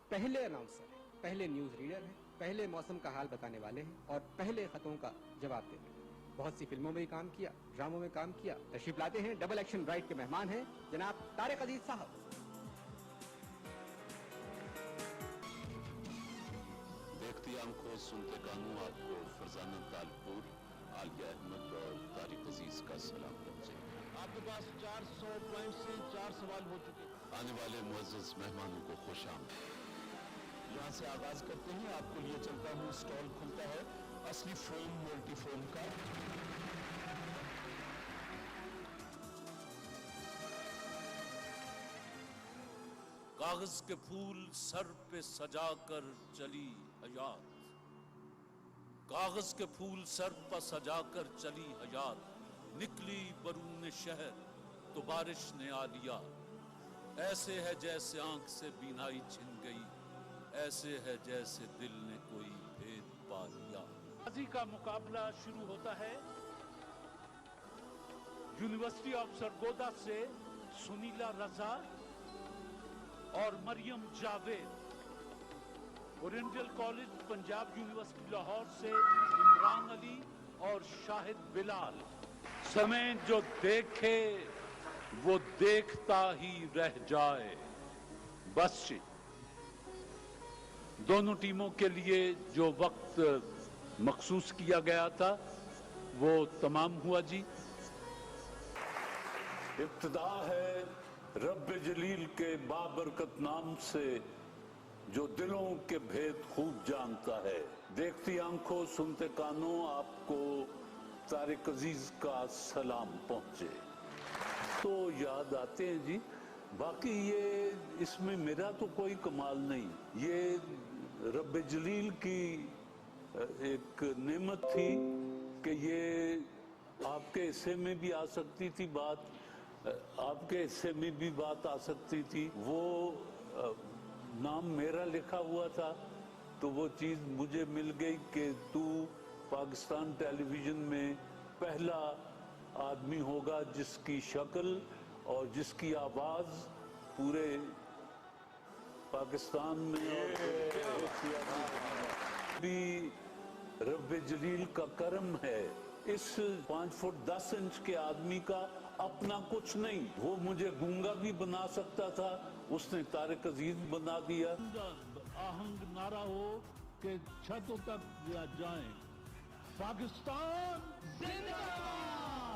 پہلے اناؤنسر ہیں، پہلے نیوز ریڈر ہیں، پہلے موسم کا حال بتانے والے ہیں اور پہلے خطوں کا جواب دینے والے ہیں۔ بہت سی فلموں میں کام کیا، ڈراموں میں کام کیا۔ تشریف لاتے ہیں ڈبل ایکشن رائٹ کے مہمان ہیں جناب طارق عزیز صاحب۔ دیکھتی آنکھوں سنتے کانوں آپ کو فرزانہ تالپور، عالیہ احمد اور طارق عزیز کا سلام پہنچے۔ آپ کے پاس 400 پوائنٹ سے 4 سوال ہو چکے۔ آنے والے معزز مہمانوں کو خوش آمدید۔ یہاں سے آغاز کرتے ہیں، آپ کو لیے چلتا ہوں، سٹال کھلتا ہے اصلی فوم ملٹی فوم کا۔ کاغذ کے پھول سر پہ سجا کر چلی حیات، کاغذ کے پھول سر پہ سجا کر چلی حیات، نکلی برون شہر تو بارش نے آ لیا، ایسے ہے جیسے آنکھ سے بینائی چھن گئی، ایسے ہے جیسے دل نے کوئی بھید پا لیا۔ بازی کا مقابلہ شروع ہوتا ہے۔ یونیورسٹی آف سرگودا سے سنیلا رضا اور Maryam Javed, oriental college Punjab university Lahore سے عمران علی اور شاہد بلال۔ سمے جو دیکھے وہ دیکھتا ہی رہ جائے، بس جی۔ دونوں ٹیموں کے لیے جو وقت مخصوص کیا گیا تھا وہ تمام ہوا جی۔ ابتدا ہے رب جلیل کے بابرکت نام سے جو دلوں کے بھید خوب جانتا ہے۔ دیکھتی آنکھوں سنتے کانوں آپ کو طارق عزیز کا سلام پہنچے۔ تو یاد آتے ہیں جی، باقی یہ اس میں میرا تو کوئی کمال نہیں، یہ رب جلیل کی ایک نعمت تھی کہ یہ آپ کے حصے میں بھی آ سکتی تھی بات، آپ کے حصے میں بھی بات آ سکتی تھی۔ وہ نام میرا لکھا ہوا تھا تو وہ چیز مجھے مل گئی کہ تو پاکستان ٹیلی ویژن میں پہلا آدمی ہوگا جس کی شکل اور جس کی آواز پورے پاکستان میں بھی رب جلیل کا کرم ہے۔ اس 5 فٹ 10 انچ کے آدمی کا اپنا کچھ نہیں، وہ مجھے گونگا بھی بنا سکتا تھا، اس نے طارق عزیز بنا دیا۔ آہنگ نعرہ ہو کہ چھتوں تک جائیں، پاکستان زندہ باد۔